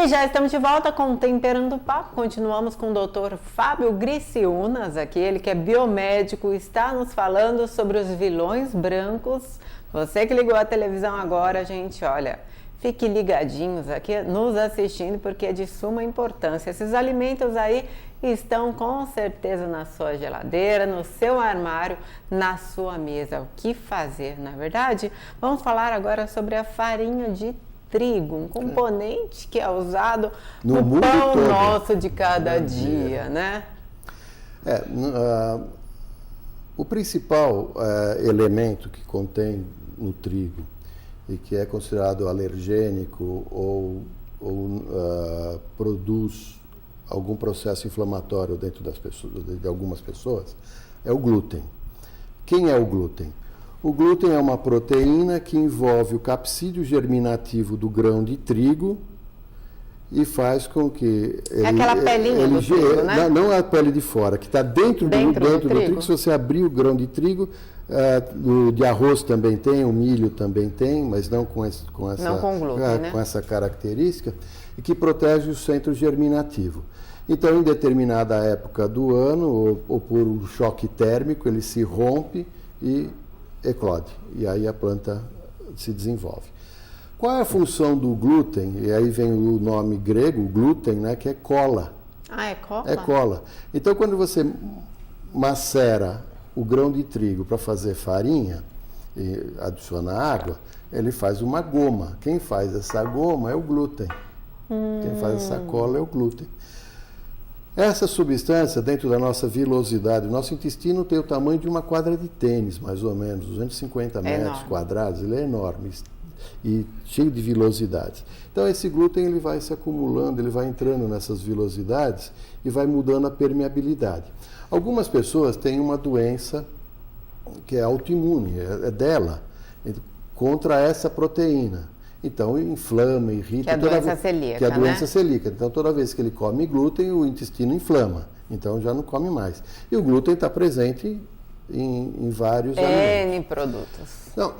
E já estamos de volta com o Temperando o Papo. Continuamos com o Dr. Fábio Griciunas aqui, ele que é biomédico, está nos falando sobre os vilões brancos. Você que ligou a televisão agora, gente, olha, fique ligadinhos aqui, nos assistindo, porque é de suma importância. Esses alimentos aí estão com certeza na sua geladeira, no seu armário, na sua mesa. O que fazer, na verdade? Vamos falar agora sobre a farinha de trigo, um componente que é usado no pão todo, nosso de cada dia, né? O principal elemento que contém no trigo e que é considerado alergênico ou produz algum processo inflamatório dentro das pessoas, de algumas pessoas, é o glúten. Quem é o glúten? O glúten é uma proteína que envolve o capsídeo germinativo do grão de trigo e faz com que... É aquela pelinha do trigo, né? Não é a pele de fora, que está dentro do trigo. Se você abrir o grão de trigo, de arroz também tem, o milho também tem, mas não com essa característica, e que protege o centro germinativo. Então, em determinada época do ano, ou por um choque térmico, ele se rompe e eclode, e aí a planta se desenvolve. Qual é a função do glúten? E aí vem o nome grego, glúten, né, que é cola. Ah, é cola? É cola. Então, quando você macera o grão de trigo para fazer farinha e adiciona água, ele faz uma goma. Quem faz essa goma é o glúten. Quem faz essa cola é o glúten. Essa substância, dentro da nossa vilosidade, o nosso intestino tem o tamanho de uma quadra de tênis, mais ou menos, 250 metros quadrados, ele é enorme e cheio de vilosidades. Então, esse glúten ele vai se acumulando, ele vai entrando nessas vilosidades e vai mudando a permeabilidade. Algumas pessoas têm uma doença que é autoimune, é dela, contra essa proteína. Então, inflama, irrita. Que é a doença celíaca, que é a doença celíaca. Então, toda vez que ele come glúten, o intestino inflama. Então, já não come mais. E o glúten está presente em vários alimentos. Produtos. Não.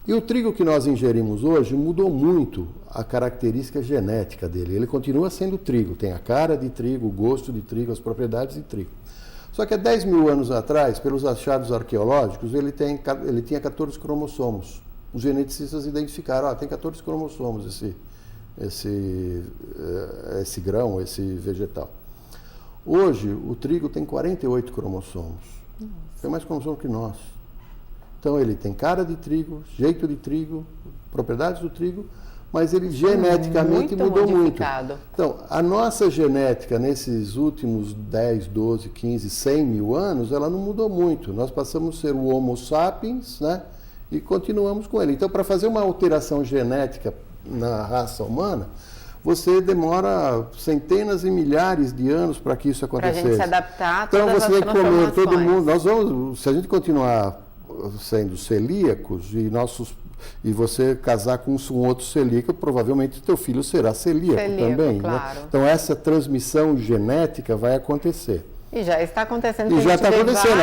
E o trigo que nós ingerimos hoje mudou muito a característica genética dele. Ele continua sendo trigo. Tem a cara de trigo, o gosto de trigo, as propriedades de trigo. Só que há 10 mil anos atrás, pelos achados arqueológicos, ele tinha 14 cromossomos. Os geneticistas identificaram, tem 14 cromossomos esse grão, esse vegetal. Hoje, o trigo tem 48 cromossomos. Nossa. Tem mais cromossomos que nós. Então, ele tem cara de trigo, jeito de trigo, propriedades do trigo, mas ele geneticamente mudou muito. Então, a nossa genética nesses últimos 10, 12, 15, 100 mil anos, ela não mudou muito. Nós passamos a ser o Homo sapiens, né? E continuamos com ele. Então, para fazer uma alteração genética na raça humana, você demora centenas e milhares de anos para que isso acontecesse. Para a gente se adaptar a todas as transformações. Então, você tem que comer todo mundo. Nós vamos, se a gente continuar sendo celíacos e você casar com um outro celíaco, provavelmente teu filho será celíaco também. Claro. Né? Então, essa transmissão genética vai acontecer. E já está acontecendo. E já está acontecendo.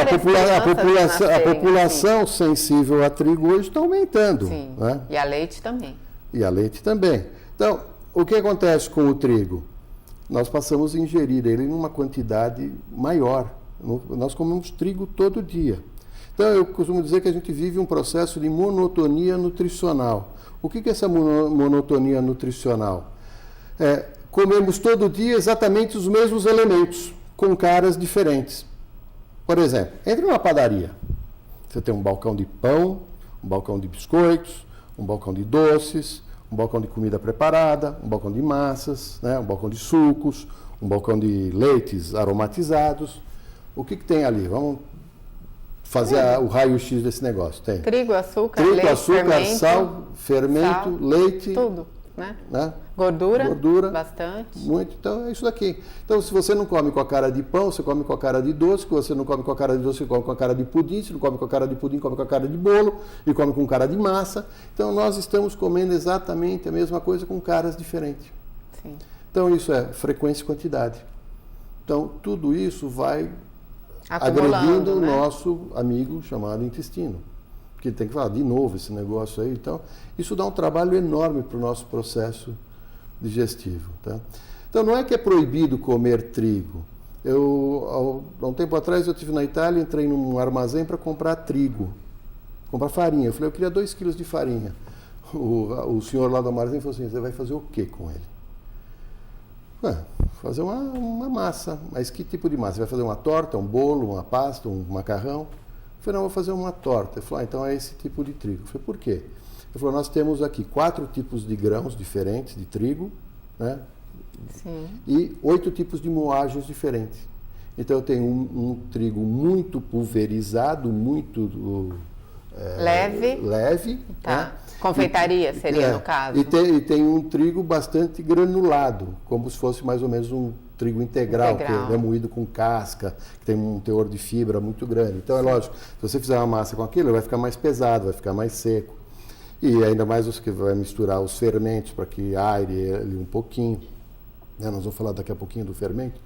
A população sensível a trigo hoje está aumentando. Sim. Né? E a leite também. E a leite também. Então, o que acontece com o trigo? Nós passamos a ingerir ele numa quantidade maior. Nós comemos trigo todo dia. Então, eu costumo dizer que a gente vive um processo de monotonia nutricional. O que é essa monotonia nutricional? Comemos todo dia exatamente os mesmos elementos, com caras diferentes. Por exemplo, entre numa padaria. Você tem um balcão de pão, um balcão de biscoitos, um balcão de doces, um balcão de comida preparada, um balcão de massas, né, um balcão de sucos, um balcão de leites aromatizados. O que tem ali? Vamos fazer o raio-x desse negócio. Tem trigo, açúcar, leite, fermento, sal, leite. Tudo, né? Gordura, bastante. Muito, então é isso daqui. Então, se você não come com a cara de pão, você come com a cara de doce. Se você não come com a cara de doce, você come com a cara de pudim. Se não come com a cara de pudim, come com a cara de bolo. E come com cara de massa. Então, nós estamos comendo exatamente a mesma coisa com caras diferentes. Sim. Então, isso é frequência e quantidade. Então, tudo isso vai agredindo o nosso amigo chamado intestino. Que tem que falar de novo esse negócio aí. Então, isso dá um trabalho enorme para o nosso processo digestivo. Tá? Então, não é que é proibido comer trigo. Há um tempo atrás, eu estive na Itália, entrei num armazém para comprar trigo, comprar farinha. Eu falei, eu queria 2 quilos de farinha. O senhor lá do armazém falou assim, você vai fazer o que com ele? Fazer uma massa. Mas que tipo de massa? Você vai fazer uma torta, um bolo, uma pasta, um macarrão? Eu falei, não, vou fazer uma torta. Ele falou, então é esse tipo de trigo. Eu falei, por quê? Ele falou, nós temos aqui 4 tipos de grãos diferentes de trigo, né? Sim. E 8 tipos de moagens diferentes. Então eu tenho um trigo muito pulverizado, muito leve. Tá. Né? Confeitaria seria no caso. E tem um trigo bastante granulado, como se fosse mais ou menos um trigo integral. Que é moído com casca, que tem um teor de fibra muito grande. Então é lógico, se você fizer uma massa com aquilo, vai ficar mais pesado, vai ficar mais seco. E ainda mais você vai misturar os fermentos para que aire ele um pouquinho. Nós vamos falar daqui a pouquinho do fermento.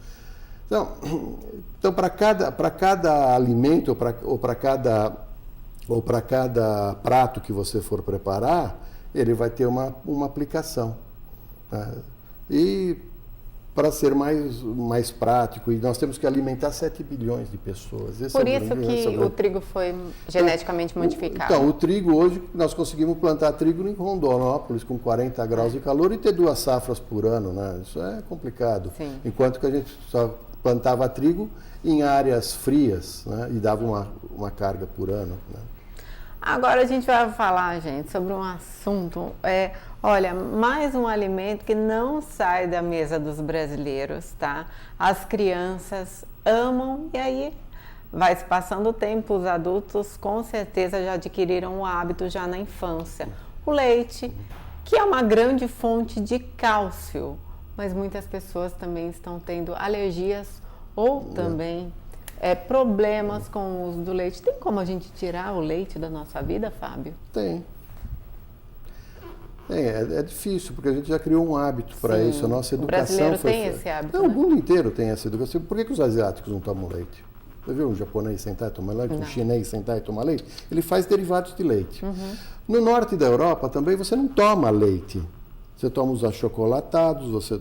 Então para cada alimento ou para cada prato que você for preparar, ele vai ter uma aplicação. Tá? E para ser mais prático, e nós temos que alimentar 7 bilhões de pessoas. Por isso que o trigo foi geneticamente modificado. Então, o trigo hoje, nós conseguimos plantar trigo em Rondonópolis com 40 graus de calor e ter 2 safras por ano, né? Isso é complicado. Sim. Enquanto que a gente só plantava trigo em áreas frias, né? E dava uma carga por ano, né? Agora a gente vai falar, gente, sobre um assunto, olha, mais um alimento que não sai da mesa dos brasileiros, tá? As crianças amam e aí vai se passando o tempo, os adultos com certeza já adquiriram o hábito já na infância. O leite, que é uma grande fonte de cálcio, mas muitas pessoas também estão tendo alergias ou também problemas com o uso do leite. Tem como a gente tirar o leite da nossa vida, Fábio? Tem. É difícil, porque a gente já criou um hábito para isso. A nossa educação o brasileiro tem esse hábito, O mundo inteiro tem essa educação. Por que os asiáticos não tomam leite? Você viu um japonês sentar e tomar leite? Um chinês sentar e tomar leite? Ele faz derivados de leite. No norte da Europa também você não toma leite. Você toma os achocolatados, você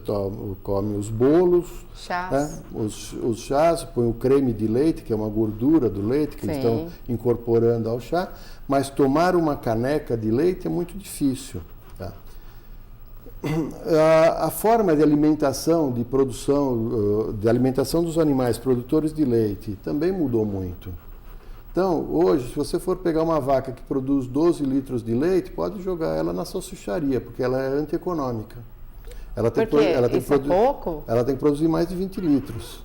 come os bolos, chás. Né? Os chás, põe o creme de leite, que é uma gordura do leite, que eles estão incorporando ao chá, mas tomar uma caneca de leite é muito difícil. Tá? A forma de alimentação, de alimentação dos animais produtores de leite também mudou muito. Então, hoje, se você for pegar uma vaca que produz 12 litros de leite, pode jogar ela na salsicharia, porque ela é antieconômica. Ela tem isso é pouco? Ela tem que produzir mais de 20 litros.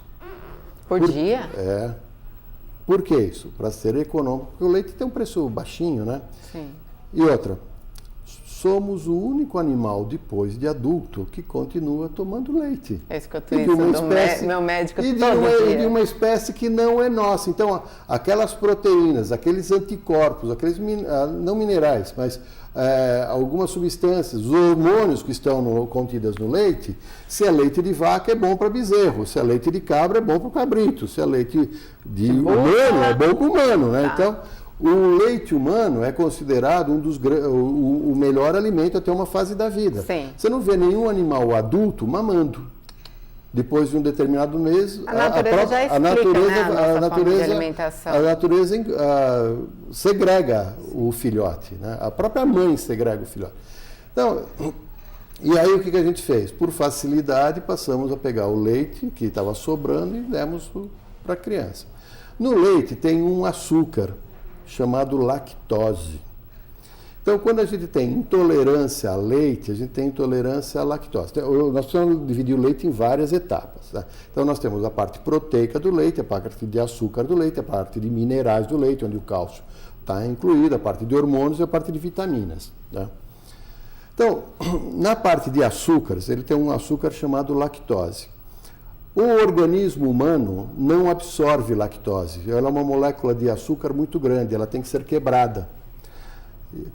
Por dia? Por que isso? Para ser econômico. Porque o leite tem um preço baixinho, né? Sim. E outra, somos o único animal, depois de adulto, que continua tomando leite. Eu escuto isso do meu médico todo dia. E de uma espécie que não é nossa. Então, aquelas proteínas, aqueles anticorpos, aqueles não minerais, mas algumas substâncias, os hormônios que estão contidas no leite, se é leite de vaca é bom para bezerro, se é leite de cabra é bom para o cabrito, se é leite de humano é bom para o humano, né? Tá. Então, o leite humano é considerado o melhor alimento até uma fase da vida. Sim. Você não vê nenhum animal adulto mamando. Depois de um determinado mês, a natureza já explica, a natureza segrega o filhote, né? A própria mãe segrega o filhote. Então, e aí o que a gente fez? Por facilidade, passamos a pegar o leite que estava sobrando e demos para a criança. No leite tem um açúcar chamado lactose. Então, quando a gente tem intolerância a leite, a gente tem intolerância à lactose. Então, nós precisamos dividir o leite em várias etapas. Tá? Então, nós temos a parte proteica do leite, a parte de açúcar do leite, a parte de minerais do leite, onde o cálcio está incluído, a parte de hormônios e a parte de vitaminas. Tá? Então, na parte de açúcares, ele tem um açúcar chamado lactose. O organismo humano não absorve lactose. Ela é uma molécula de açúcar muito grande, ela tem que ser quebrada.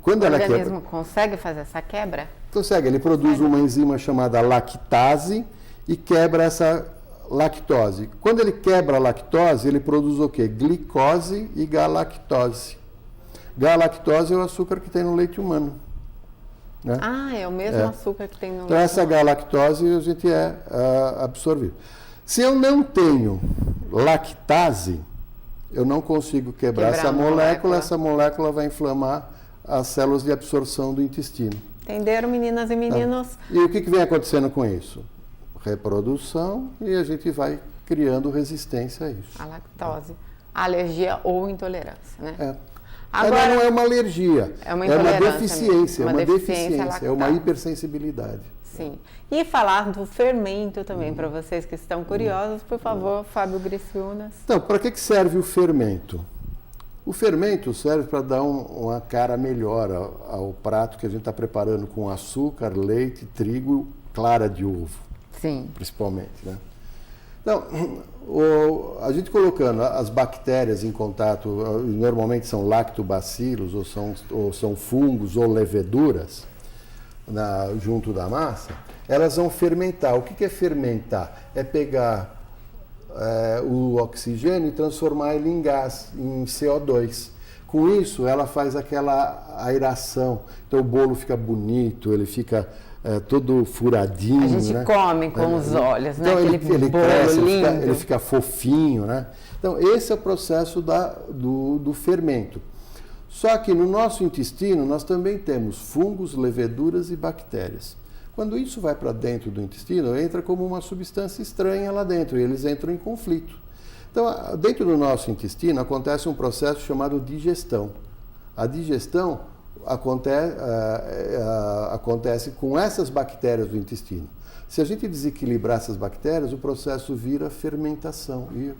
Quando o organismo consegue fazer essa quebra? Consegue, ele produz uma enzima chamada lactase e quebra essa lactose. Quando ele quebra a lactose, ele produz o quê? Glicose e galactose. Galactose é o açúcar que tem no leite humano. Né? Ah, é o mesmo açúcar que tem no... Então, essa galactose a gente absorvido. Se eu não tenho lactase, eu não consigo quebrar essa molécula vai inflamar as células de absorção do intestino. Entenderam, meninas e meninos? E o que vem acontecendo com isso? Reprodução, e a gente vai criando resistência a isso. A lactose. Alergia ou intolerância, né? Agora, não é uma alergia, é uma deficiência, uma deficiência, é uma hipersensibilidade. Sim. E falar do fermento também, para vocês que estão curiosos, por favor, Fábio Griciunas. Então, para que serve o fermento? O fermento serve para dar uma cara melhor ao prato que a gente está preparando com açúcar, leite, trigo, clara de ovo. Sim. Principalmente, né? Então, a gente colocando as bactérias em contato, normalmente são lactobacilos, ou são fungos ou leveduras, junto da massa, elas vão fermentar. O que é fermentar? É pegar o oxigênio e transformar ele em gás, em CO2. Com isso, ela faz aquela aeração. Então, o bolo fica bonito, ele fica todo furadinho. A gente come com os olhos, né? Então, ele cresce, lindo. Ele fica fofinho, né? Então, esse é o processo do fermento. Só que no nosso intestino, nós também temos fungos, leveduras e bactérias. Quando isso vai para dentro do intestino, entra como uma substância estranha lá dentro, e eles entram em conflito. Então, dentro do nosso intestino, acontece um processo chamado digestão. A digestão acontece com essas bactérias do intestino. Se a gente desequilibrar essas bactérias, o processo vira fermentação e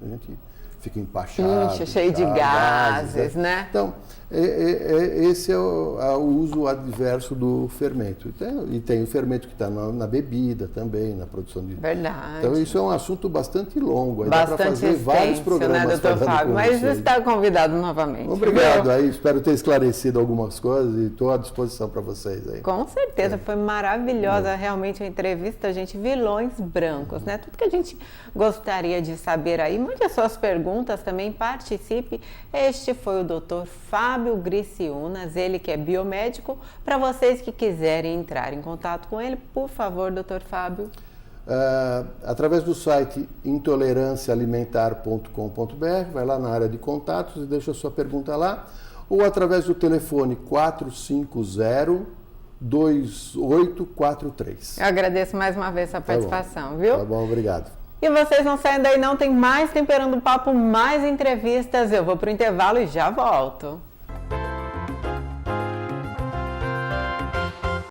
a gente fica empachado. Cheio de gases, né? Então, esse é o uso adverso do fermento. E tem o fermento que está na bebida também, na produção de... Verdade. Então, isso é um assunto bastante longo. Bastante dá para fazer extenso, vários programas, né, doutor Fábio? Mas está convidado novamente. Obrigado. Aí, espero ter esclarecido algumas coisas e estou à disposição para vocês aí. Com certeza, foi maravilhosa realmente a entrevista, gente. Vilões brancos, né? Tudo que a gente gostaria de saber aí. Mande as suas perguntas também, participe. Este foi o doutor Fábio Griciunas, ele que é biomédico. Para vocês que quiserem entrar em contato com ele, por favor, doutor Fábio. Através do site intoleranciaalimentar.com.br, vai lá na área de contatos e deixa a sua pergunta lá, ou através do telefone 450-2843. Eu agradeço mais uma vez a participação, viu? Tá bom, obrigado. E vocês não saem daí não, tem mais Temperando o Papo, mais entrevistas. Eu vou para o intervalo e já volto.